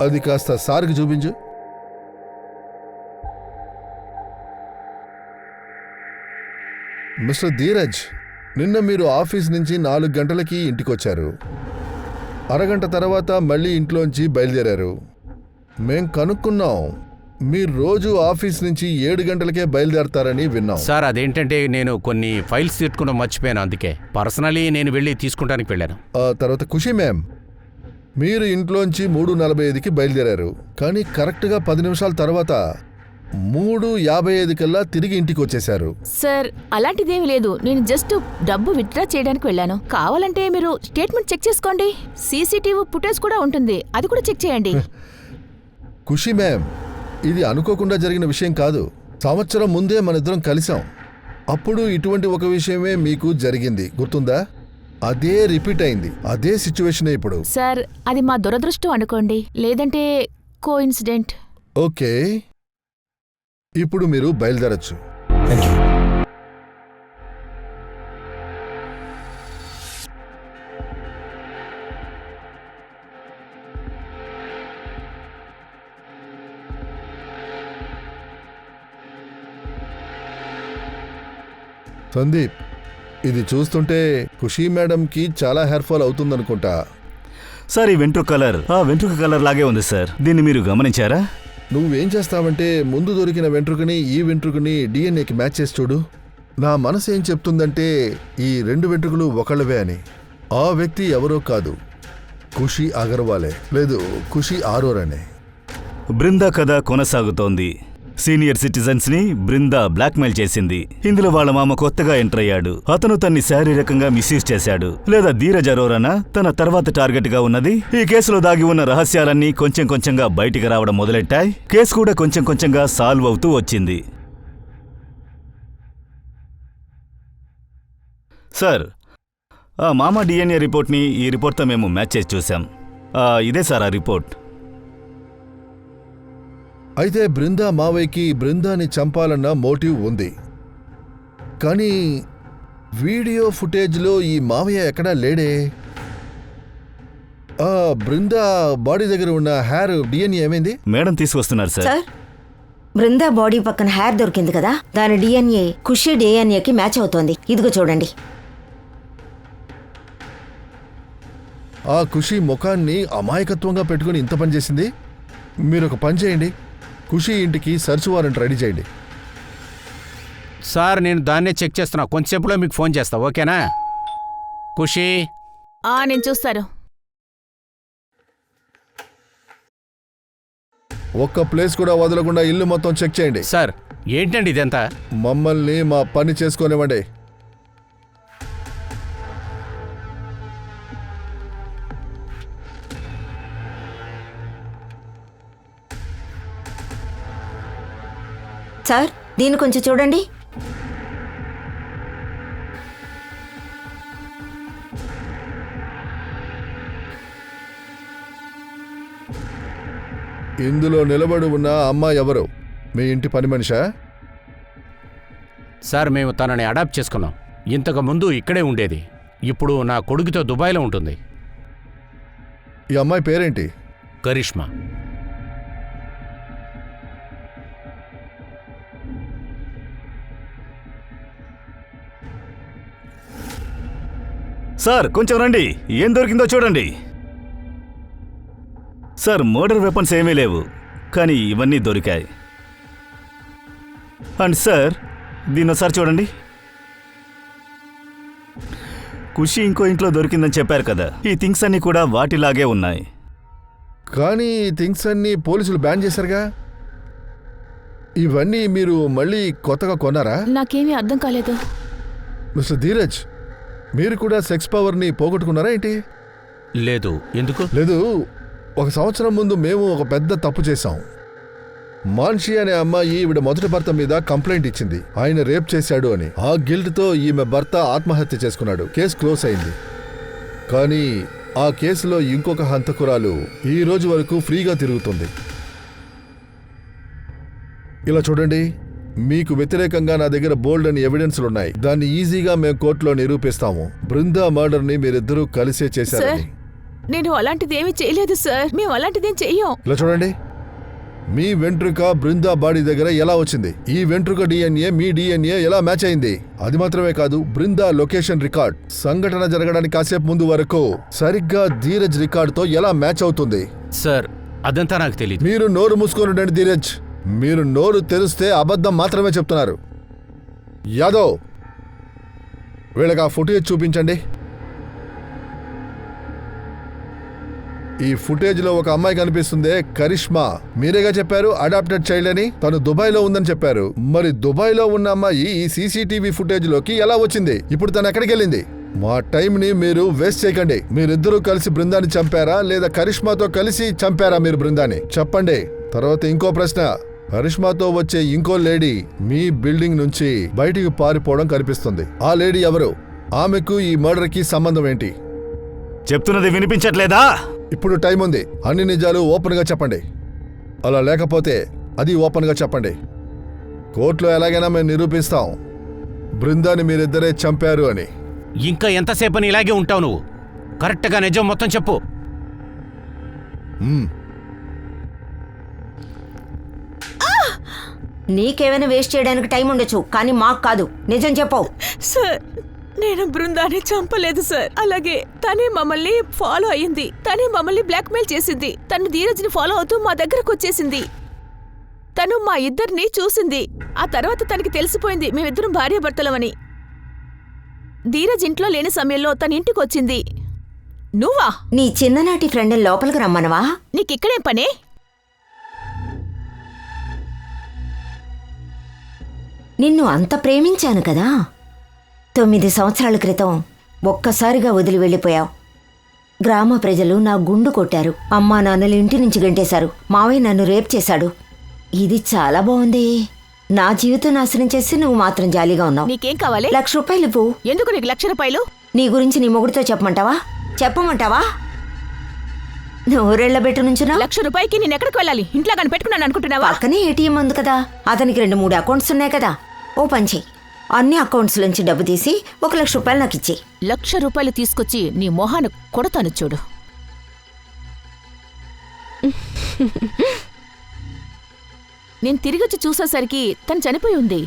అది కాస్త సార్కి చూపించు. మిస్టర్ ధీరజ్, నిన్న మీరు ఆఫీస్ నుంచి 4 గంటలకి ఇంటికొచ్చారు. అరగంట తర్వాత మళ్ళీ ఇంట్లోంచి బయలుదేరారు. మేం కనుక్కున్నాం, మీరు రోజు ఆఫీస్ నుంచి 7 గంటలకే బయలుదేరతారని విన్నాం. సార్, అదేంటంటే నేను కొన్ని ఫైల్స్ తిట్టుకుని మర్చిపోయాను, అందుకే పర్సనలీ నేను వెళ్ళి తీసుకుంటానికి వెళ్ళాను. తర్వాత ఖుషి మ్యామ్, మీరు ఇంట్లోంచి 3:45కి బయలుదేరారు, కానీ కరెక్ట్గా 10 నిమిషాల తర్వాత 3:55 కల్లా తిరిగి ఇంటికి వచ్చేశారు. సార్, అలాంటిదేమీ లేదు. నేను జస్ట్ డబ్బు విత్డ్రా చేయడానికి వెళ్ళాను. కావాలంటే మీరు స్టేట్మెంట్ చెక్ చేసుకోండి. సీసీటీవీ ఫుటేజ్ కూడా ఉంటుంది, అది కూడా చెక్ చేయండి. ఖుషి మ్యామ్, ఇది అనుకోకుండా జరిగిన విషయం కాదు. సంవత్సరం ముందే మనిద్దరం కలిసాం. అప్పుడు ఇటువంటి ఒక విషయమే మీకు జరిగింది, గుర్తుందా? అదే రిపీట్ అయింది, అదే సిచ్యువేషన్ ఇప్పుడు. సార్, అది మా దురదృష్టం అనుకోండి, లేదంటే కోఇన్సిడెంట్. ఓకే, ఇప్పుడు మీరు బయలుదేరచ్చు. సందీప్, ఇది చూస్తుంటే ఖుషీ మేడంకి చాలా హెయిర్ ఫాల్ అవుతుందనుకుంటా. సార్, ఈ వెంట్రుక కలర్ ఆ వెంట్రుక కలర్ లాగే ఉంది సార్. దీన్ని మీరు గమనించారా? నువ్వేం చేస్తావంటే, ముందు దొరికిన వెంట్రుకని ఈ వెంట్రుకని డిఎన్ఏకి మ్యాచ్ చేసి చూడు. నా మనసు ఏం చెప్తుందంటే, ఈ 2 వెంట్రుకలు ఒకళ్ళవే అని. ఆ వ్యక్తి ఎవరో కాదు, ఖుషీ అగర్వాలే, లేదు ఖుషీ ఆరోరానే. బృందా కథ కొనసాగుతోంది. సీనియర్ సిటిజన్స్ ని బృందా బ్లాక్మెయిల్ చేసింది. ఇందులో వాళ్ళ మామ కొత్తగా ఎంటర్ అయ్యాడు. అతను తన్ని శారీరకంగా మిస్యూజ్ చేశాడు. లేదా ధీరజ్ అరోరానా తన తర్వాత టార్గెట్ గా ఉన్నది? ఈ కేసులో దాగి ఉన్న రహస్యాలన్నీ కొంచెం కొంచెంగా బయటికి రావడం మొదలెట్టాయి. కేసు కూడా కొంచెం కొంచెంగా సాల్వ్ అవుతూ వచ్చింది. సార్, ఆ మామ డిఎన్ఏ రిపోర్ట్ని ఈ రిపోర్ట్తో మేము మ్యాచ్ చేసి చూసాం. ఇదే సార్ ఆ రిపోర్ట్. అయితే బృందా మావయ్యకి బృందాని చంపాలన్న మోటివ్ ఉంది, కానీ వీడియో ఫుటేజ్లో ఈ మావయ్య ఎక్కడా లేడే. బృందా బాడీ దగ్గర ఉన్న హెయిర్ డిఎన్ఏ ఏమైంది? మేడం తీసుకొస్తున్నారు సార్. సార్, బృందా బాడీ పక్కన హెయిర్ దొరికింది కదా, దాని డిఎన్ఏ ఖుషి డిఎన్ఏకి మ్యాచ్ అవుతోంది. ఇదిగో చూడండి. ఆ ఖుషి ముఖాన్ని అమాయకత్వంగా పెట్టుకుని ఇంత పని చేసింది. మీరు ఒక పని చేయండి, ఖుషి ఇంటికి సర్చ్ వారెంట్ రెడీ చేయండి. సార్, నేను దాన్నే చెక్ చేస్తున్నా, కొంచెంసేపులో మీకు ఫోన్ చేస్తా, ఓకేనా? ఖుషి, నేను చూస్తాను. ఒక్క ప్లేస్ కూడా వదలకుండా ఇల్లు మొత్తం చెక్ చేయండి. సార్, ఏంటండి ఇదంతా? మమ్మల్ని మా పని చేసుకోనివ్వండి. సార్ దీన్ని కొంచెం చూడండి. ఇందులో నిలబడి ఉన్న అమ్మాయి ఎవరు? మీ ఇంటి పని మనిషా? సార్ మేము తనని అడాప్ట్ చేసుకున్నాం. ఇంతకు ముందు ఇక్కడే ఉండేది. ఇప్పుడు నా కొడుకుతో దుబాయ్లో ఉంటుంది. ఈ అమ్మాయి పేరేంటి? కరిష్మా. సార్ కొంచెం రండి, ఏం దొరికిందో చూడండి. సార్ మర్డర్ వెపన్స్ ఏమీ లేవు, కానీ ఇవన్నీ దొరికాయి. అండ్ సార్ దీన్నోసారి చూడండి. ఖుషి ఇంకో ఇంట్లో దొరికిందని చెప్పారు కదా, ఈ థింగ్స్ అన్నీ కూడా వాటిలాగే ఉన్నాయి. కానీ ఈ థింగ్స్ అన్నీ పోలీసులు బ్యాన్ చేశారుగా. ఇవన్నీ మీరు మళ్ళీ కొత్తగా కొన్నారా? నాకేమీ అర్థం కాలేదు. మిస్టర్ ధీరజ్, మీరు కూడా సెక్స్ పవర్ని పోగొట్టుకున్నారా ఏంటి? లేదు. ఎందుకు? లేదు, 1 సంవత్సరం ముందు మేము ఒక పెద్ద తప్పు చేశాం. మాన్షి అనే అమ్మాయి ఈవిడ మొదటి భర్త మీద కంప్లైంట్ ఇచ్చింది, ఆయన రేప్ చేశాడు అని. ఆ గిల్ట్తో ఈమె భర్త ఆత్మహత్య చేసుకున్నాడు. కేసు క్లోజ్ అయింది. కానీ ఆ కేసులో ఇంకొక హంతకురాలు ఈ రోజు వరకు ఫ్రీగా తిరుగుతుంది. ఇలా చూడండి, మీకు వ్యతిరేకంగా నా దగ్గర బోల్డ్ అని ఎవిడెన్స్లున్నాయి. దాన్ని ఈజీగా మేము కోర్టులో నిరూపిస్తాము. బృందా మర్డర్ని మీరిద్దరూ కలిసే చేశారని. నేను అలాంటిది ఏమీ చేయలేదు సార్. మేము అలాంటిదేం చెయ్యం. ఇలా చూడండి, మీ వెంట్రుక బృందా బాడీ దగ్గర ఎలా వచ్చింది? ఈ వెంట్రుక డిఎన్ఏ మీ డిఎన్ఏ ఎలా మ్యాచ్ అయింది? అది మాత్రమే కాదు, బృందా లొకేషన్ రికార్డ్ సంఘటన జరగడానికి కాసేపు ముందు వరకు సరిగ్గా ధీరజ్ రికార్డుతో ఎలా మ్యాచ్ అవుతుంది? సార్ అదంతా నాకు తెలియదు. మీరు నోరు మూసుకోనండి ధీరజ్. మీరు నోరు తెరిస్తే అబద్ధం మాత్రమే చెప్తున్నారు. యాదవ్, వీళ్ళకి ఆ ఫుటేజ్ చూపించండి. ఈ ఫుటేజ్ లో ఒక అమ్మాయి కనిపిస్తుంది, కరిష్మా. మీరేగా చెప్పారు అడాప్టెడ్ చైల్డ్ అని. తను దుబాయ్లో ఉందని చెప్పారు. మరి దుబాయ్లో ఉన్న అమ్మాయి ఈ సీసీటీవీ ఫుటేజ్ లోకి ఎలా వచ్చింది? ఇప్పుడు తను ఎక్కడికి వెళ్ళింది? మా టైంని మీరు వేస్ట్ చేయకండి. మీరిద్దరూ కలిసి బృందాన్ని చంపారా, లేదా కరిష్మాతో కలిసి చంపారా మీరు బృందాన్ని? చెప్పండి. తర్వాత ఇంకో ప్రశ్న, కరిష్మాతో వచ్చే ఇంకో లేడీ మీ బిల్డింగ్ నుంచి బయటికి పారిపోవడం కనిపిస్తుంది. ఆ లేడీ ఎవరు? ఆమెకు ఈ మర్డర్ కి సంబంధం ఏంటి? చెప్తున్నది వినిపించట్లేదా? ఇప్పుడు టైం ఉంది. అన్ని నిజాలు ఓపెన్ గా చెప్పండి. అలా లేకపోతే అది ఓపెన్ గా చెప్పండి. కోర్టులో ఎలాగైనా మేము నిరూపిస్తాం బృందాన్ని మీరిద్దరే చంపారు అని. ఇంకా ఎంతసేపని ఇలాగే ఉంటావు నువ్వు? కరెక్ట్గా నిజం మొత్తం చెప్పు. నీకేమైనా వేస్ట్ చేయడానికి టైం ఉండొచ్చు, కానీ మాకు కాదు. నిజం చెప్పవు. సార్ నేను బృందాన్ని చంపలేదు సార్. అలాగే తనే మమ్మల్ని ఫాలో అయ్యింది. తనే మమ్మల్ని బ్లాక్మెయిల్ చేసింది. తను ధీరజ్ని ఫాలో అవుతూ మా దగ్గరకు వచ్చేసింది. తను మా ఇద్దరిని చూసింది. ఆ తర్వాత తనకి తెలిసిపోయింది మేమిద్దరం భార్యాభర్తలమని. ధీరజ్ ఇంట్లో లేని సమయంలో తన ఇంటికి వచ్చింది. నువ్వా? నీ చిన్ననాటి ఫ్రెండ్ లోపలికి రమ్మనవా? నీకిక్కడే పనే? నిన్ను అంత ప్రేమించాను కదా. 9 సంవత్సరాల క్రితం ఒక్కసారిగా వదిలి వెళ్ళిపోయావు. గ్రామ ప్రజలు నా గుండు కొట్టారు. అమ్మా నాన్నలు ఇంటి నుంచి గంటేశారు. మావయ్య నన్ను రేప్ చేశాడు. ఇది చాలా బాగుంది. నా జీవితం నాశనం చేసి నువ్వు మాత్రం జాలీగా ఉన్నావు. నీకేం కావాలి? 1,00,000 రూపాయలు ఇవ్వు. ఎందుకు నీకు 1,00,000 రూపాయలు? నీ గురించి నీ మొగుడితో చెప్పమంటావా? చెప్పమంటావా? నోరెళ్లబెట్టు నుంచున్నా. 1,00,000 రూపాయలకి నేను ఎక్కడికి వెళ్ళాలి? ఇంట్లో కానీ పెట్టుకున్నాను అనుకుంటున్నావా? పక్కనే ఏటీఎం ఉంది కదా. అతనికి 2-3 అకౌంట్స్ ఉన్నాయి కదా. ఓ పని చెయ్యి, అన్ని అకౌంట్స్ నుంచి డబ్బు తీసి 1,00,000 రూపాయలు నాకు ఇచ్చేయి. 1,00,000 రూపాయలు తీసుకొచ్చి నీ మొహాన్ని కొడతాను చూడు. నేను తిరిగొచ్చి చూసేసరికి తను చనిపోయి ఉంది.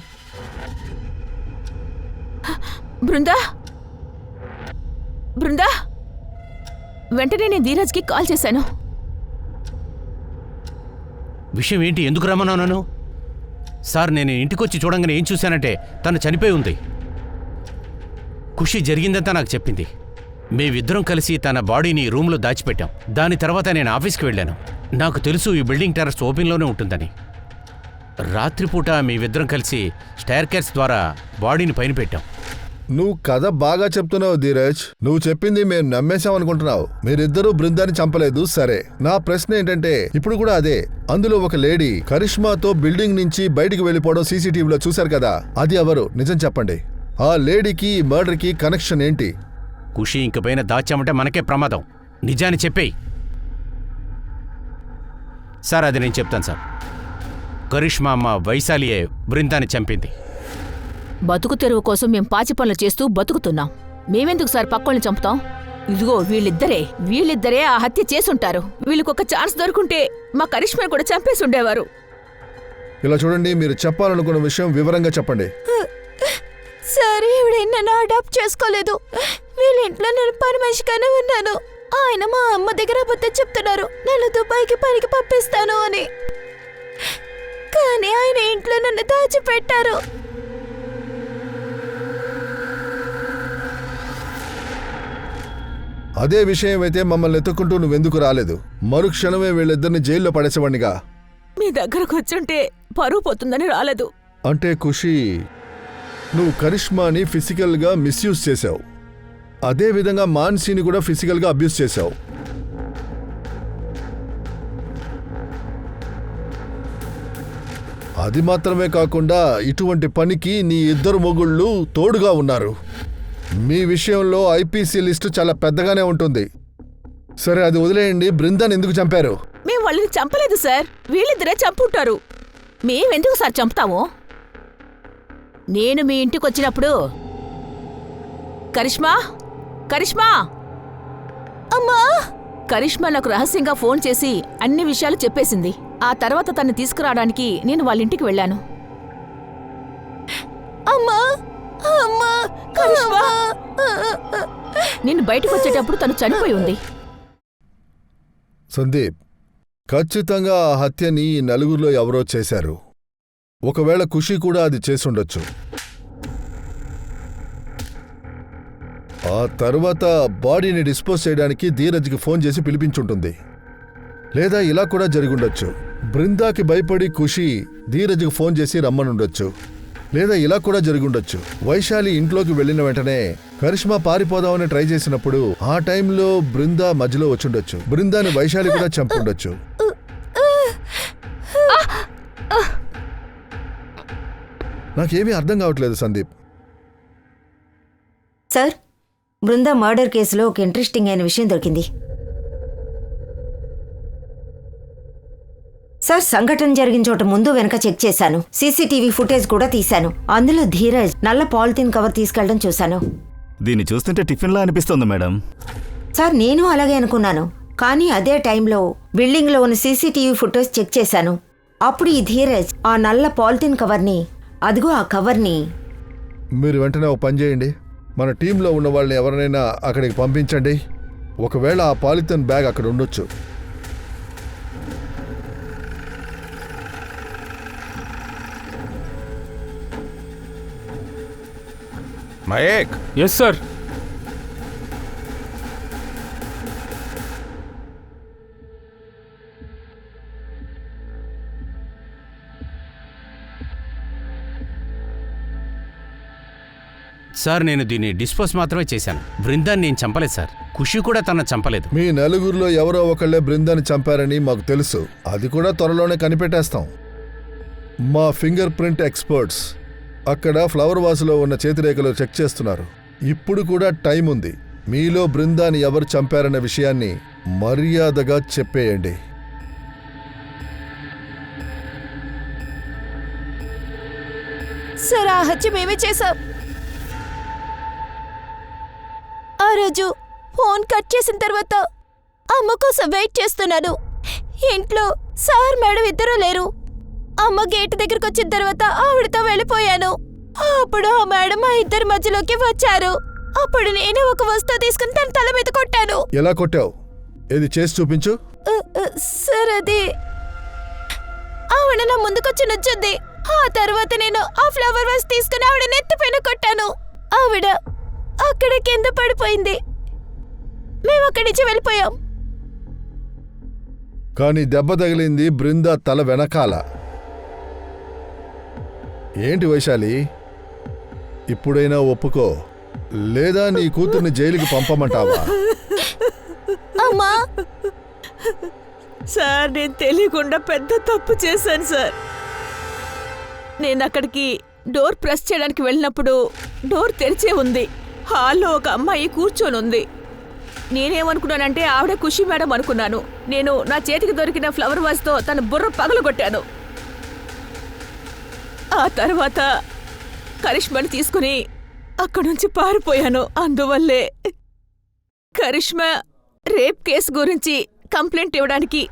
బృందా, బృందా, వెంటనే నేను ధీరజ్కి కాల్ చేశాను. విషయం ఏంటి? ఎందుకు రమ్మన్నావు నన్ను? సార్ నేను ఇంటికొచ్చి చూడంగానే ఏం చూశానంటే తను చనిపోయి ఉంది. ఖుషి జరిగిందంతా నాకు చెప్పింది. మేమిద్దరం కలిసి తన బాడీని రూమ్లో దాచిపెట్టాం. దాని తర్వాత నేను ఆఫీస్కి వెళ్ళాను. నాకు తెలుసు ఈ బిల్డింగ్ టెర్రస్ ఓపెన్లోనే ఉంటుందని. రాత్రిపూట మేమిద్దరం కలిసి స్టైర్ కేర్స్ ద్వారా బాడీని పైన పెట్టాం. నువ్వు కథ బాగా చెప్తున్నావు ధీరజ్. నువ్వు చెప్పింది మేము నమ్మేశామనుకుంటున్నావు. మీరిద్దరూ బృందాన్ని చంపలేదు, సరే. నా ప్రశ్న ఏంటంటే ఇప్పుడు కూడా అదే. అందులో ఒక లేడీ కరిష్మాతో బిల్డింగ్ నుంచి బయటికి వెళ్ళిపోవడం సీసీటీవీలో చూశారు కదా, అది ఎవరు? నిజం చెప్పండి. ఆ లేడీకి ఈ మర్డర్కి కనెక్షన్ ఏంటి? ఖుషి ఇంక పైన దాచామంటే మనకే ప్రమాదం. నిజాన్ని చెప్పేయి. సార్ అది నేను చెప్తాను సార్. కరిష్మా అమ్మ వైశాలియే బృందాన్ని చంపింది. బతుకు తెరువు కోసం మేం పాచి పనులు చేస్తూ బతుకుతున్నాం. మేమెందుకు సార్ పక్కోళ్ళని చంపుతాం? ఇదిగో వీళ్ళిద్దరే ఆ హత్య చేసుంటారు. వీళ్ళకొక ఛాన్స్ దొరుకుంటే మా కరిష్మని కూడా చంపేసి ఉండేవారు. ఇలా చూడండి, మీరు చెప్పాలనుకున్న విషయం వివరంగా చెప్పండి. సార్ ఈవిడ నన్ను అడాప్ట్ చేసుకోలేదు. వీళ్ళ ఇంట్లో నేను పని మనిషిగానే ఉన్నాను. ఆయన మా అమ్మ దగ్గర అబద్ధం చెప్తున్నారు, నన్ను దుబాయ్కి పనికి పంపిస్తాను అని. కానీ ఆయన ఇంట్లో నన్ను దాచిపెట్టారు. అదే విషయం అయితే మమ్మల్ని ఎత్తుకుంటూ నువ్వెందుకు రాలేదు? మరుక్షణమే వీళ్ళిద్దరిని జైల్లో పడేసేవాడిగా. మీ దగ్గరకు వచ్చుంటే పరువు పోతుందని రాలేదు. అంటే ఖుషి, నువ్వు కరిష్మాని ఫిజికల్గా మిస్యూజ్ చేశావు, అదేవిధంగా మాన్సీని కూడా ఫిజికల్గా అబ్యూస్ చేశావు. అది మాత్రమే కాకుండా ఇటువంటి పనికి నీ ఇద్దరు మొగుళ్ళు తోడుగా ఉన్నారు. మీ విషయంలో ఐపీసీ లిస్టు చాలా పెద్దగానే ఉంటుంది. సరే అది వదిలేయండి, బృందాన్ని ఎందుకు చంపారు? మేము వాళ్ళని చంపలేదు సార్, వీళ్ళిద్దరే చంపుంటారు. మేమెందుకు సార్ చంపుతాము? నేను మీ ఇంటికి వచ్చినప్పుడు కరిష్మా అమ్మా, కరిష్మా నాకు రహస్యంగా ఫోన్ చేసి అన్ని విషయాలు చెప్పేసింది. ఆ తర్వాత తన్ని తీసుకురావడానికి నేను వాళ్ళ ఇంటికి వెళ్ళాను. అమ్మా, అమ్మా, కరిష్మా, నేను బయటకు వచ్చేటప్పుడు తను చనిపోయి ఉంది. సందీప్, ఖచ్చితంగా ఆ హత్యని ఈ నలుగురిలో ఎవరో చేశారు. ఒకవేళ ఖుషి కూడా అది చేసుండొచ్చు. ఆ తర్వాత బాడీని డిస్పోజ్ చేయడానికి ధీరజ్కి ఫోన్ చేసి పిలిపించుంటుంది. లేదా ఇలా కూడా జరిగుండొచ్చు, బృందాకి భయపడి ఖుషి ధీరజ్కి ఫోన్ చేసి రమ్మనుండొచ్చు. లేదా ఇలా కూడా జరిగుండొచ్చు, వైశాలి ఇంట్లోకి వెళ్ళిన వెంటనే కరిష్మా పారిపోదామని ట్రై చేసినప్పుడు ఆ టైంలో బృందా మధ్యలో వచ్చుండొచ్చు. బృందాని వైశాలి కూడా చంపుండొచ్చు. నాకేమీ అర్థం కావట్లేదు సందీప్. సార్, బృందా మర్డర్ కేసులో ఒక ఇంట్రెస్టింగ్ అయిన విషయం దొరికింది. సార్, సంఘటన జరిగిన చోట ముందు వెనక చెక్ చేశాను. సీసీటీవీ ఫుటేజ్ కూడా తీశాను. అందులో ధీరజ్ నల్ల పాలిథిన్ కవర్ తీసుకెళ్లడం చూశాను. దీన్ని చూస్తుంటే టిఫిన్లా అనిపిస్తోంది మేడం. సార్, నేను అలాగే అనుకున్నాను. కానీ అదే టైంలో బిల్డింగ్లో ఉన్న సీసీటీవీ ఫుటేజ్ చెక్ చేశాను. అప్పుడు ఈ ధీరజ్ ఆ నల్ల పాలిథిన్ కవర్ని, అదిగో ఆ కవర్ని. మీరు వెంటనే ఒక పని చేయండి, మన టీంలో ఉన్న వాళ్ళని ఎవరినైనా అక్కడికి పంపించండి. ఒకవేళ ఆ పాలిథిన్ బ్యాగ్ అక్కడ ఉండొచ్చు. మయేక్, ఎస్ సార్. సార్ నేను దీన్ని డిస్పోజ్ మాత్రమే చేశాను. బృందాన్ని నేను చంపలేదు సార్. ఖుషి కూడా తన చంపలేదు. మీ నలుగురిలో ఎవరో ఒకళ్ళే బృందాన్ని చంపారని మాకు తెలుసు. అది కూడా త్వరలోనే కనిపెట్టేస్తాం. మా ఫింగర్ ప్రింట్ ఎక్స్పర్ట్స్ అక్కడ ఫ్లవర్ వాసులో ఉన్న చేతిరేఖలు చెక్ చేస్తున్నారు. ఇప్పుడు కూడా టైం ఉంది. మీలో బృందాన్ని ఎవరు చంపారన్న విషయాన్ని మర్యాదగా చెప్పేయండి. సార్, ఆ హత్య మేమే చేశాం. ఆ రోజు ఫోన్ కట్ చేసిన తర్వాత అమ్మ కోసం వెయిట్ చేస్తున్నాను. ఇంట్లో సార్ మేడం ఇద్దరూ లేరు. అమ్మ గేట్ దగ్గరకు వచ్చిన తర్వాత ఆవిడతో వెళ్ళిపోయాను. అప్పుడు ఆ మేడం ఆ ఇద్దరి మధ్యలోకి వచ్చారు. అప్పుడు నేనే ఒక వస్తువు తీసుకుని తన తల మీద కొట్టాను. ఎలా కొట్టావు? ఏది చేసి చూపించు. సార్, అది ఆవిడ నా ముందుకొచ్చి నుంచుంది. ఆ తర్వాత నేను ఆ ఫ్లవర్ వాస్ తీసుకుని ఆవిడ నెత్తిపైన కొట్టాను. ఆవిడ అక్కడ కింద పడిపోయింది. మేము అక్కడి నుంచి వెళ్ళిపోయాం. కానీ దెబ్బ తగిలింది బృందా తల వెనకాల. ఏంటి వైశాలి, ఇప్పుడైనా ఒప్పుకో, లేదా నీ కూతుర్ని జైలుకి పంపమంటావా? అమ్మా సార్, నేను తెలియకుండా పెద్ద తప్పు చేశాను సార్. నేను అక్కడికి డోర్ ప్రెస్ చేయడానికి వెళ్ళినప్పుడు డోర్ తెరిచే ఉంది. హాల్లో ఒక అమ్మాయి కూర్చొని ఉంది. నేనేమనుకున్నానంటే ఆవిడ ఖుషి మేడం అనుకున్నాను. నేను నా చేతికి దొరికిన ఫ్లవర్ వాజ్తో తన బుర్ర పగలగొట్టాను. ఆ తర్వాత కరిష్మాని తీసుకుని అక్కడి నుంచి పారిపోయాను. అందువల్లే కరిష్మా రేప్ కేసు గురించి కంప్లైంట్ ఇవ్వడానికి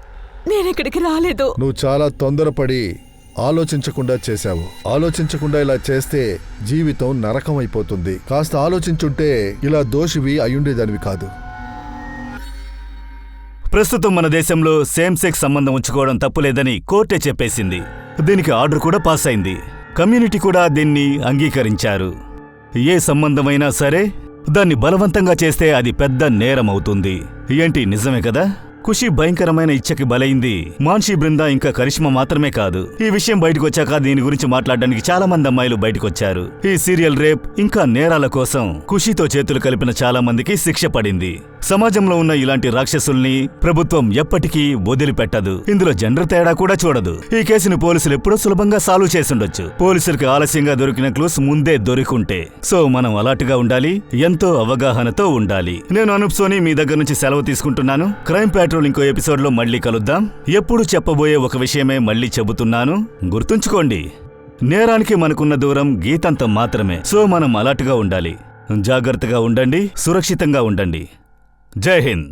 నేను ఇక్కడికి రాలేదు. నువ్వు చాలా తొందరపడి ఆలోచించకుండా చేశావు. ఆలోచించకుండా ఇలా చేస్తే జీవితం నరకం అయిపోతుంది. కాస్త ఆలోచించుంటే ఇలా దోషివి అయ్యుండేదానివి కాదు. ప్రస్తుతం మన దేశంలో సేమ్ సెక్స్ సంబంధం ఉంచుకోవడం తప్పులేదని కోర్టే చెప్పేసింది. దీనికి ఆర్డర్ కూడా పాస్ అయింది. కమ్యూనిటీ కూడా దీన్ని అంగీకరించారు. ఏ సంబంధమైనా సరే దాన్ని బలవంతంగా చేస్తే అది పెద్ద నేరం అవుతుంది. ఏంటి నిజమే కదా? ఖుషి భయంకరమైన ఇచ్చకి బలైంది. మాన్షి, బృందా ఇంకా కరిష్మా మాత్రమే కాదు. ఈ విషయం బయటకు వచ్చాక దీని గురించి మాట్లాడడానికి చాలా మంది అమ్మాయిలు బయటకొచ్చారు. ఈ సీరియల్ రేప్ ఇంకా నేరాల కోసం ఖుషితో చేతులు కలిపిన చాలా మందికి శిక్ష పడింది. సమాజంలో ఉన్న ఇలాంటి రాక్షసుల్ని ప్రభుత్వం ఎప్పటికీ వదిలిపెట్టదు. ఇందులో జెండర్ తేడా కూడా చూడదు. ఈ కేసుని పోలీసులు ఎప్పుడో సులభంగా సాల్వ్ చేసుండొచ్చు. పోలీసులకు ఆలస్యంగా దొరికిన క్లూస్ ముందే దొరికుంటే. సో మనం అలర్ట్గా ఉండాలి, ఎంతో అవగాహనతో ఉండాలి. నేను అనూప్ సోని మీ దగ్గర నుంచి సెలవు తీసుకుంటున్నాను. క్రైమ్ పెట్రోల్ ఇంకో ఎపిసోడ్లో మళ్ళీ కలుద్దాం. ఎప్పుడు చెప్పబోయే ఒక విషయమే మళ్ళీ చెబుతున్నాను, గుర్తుంచుకోండి. నేరానికి మనకున్న దూరం గీతంత మాత్రమే. సో మనం అలర్ట్గా ఉండాలి. జాగ్రత్తగా ఉండండి, సురక్షితంగా ఉండండి. జై హింద్.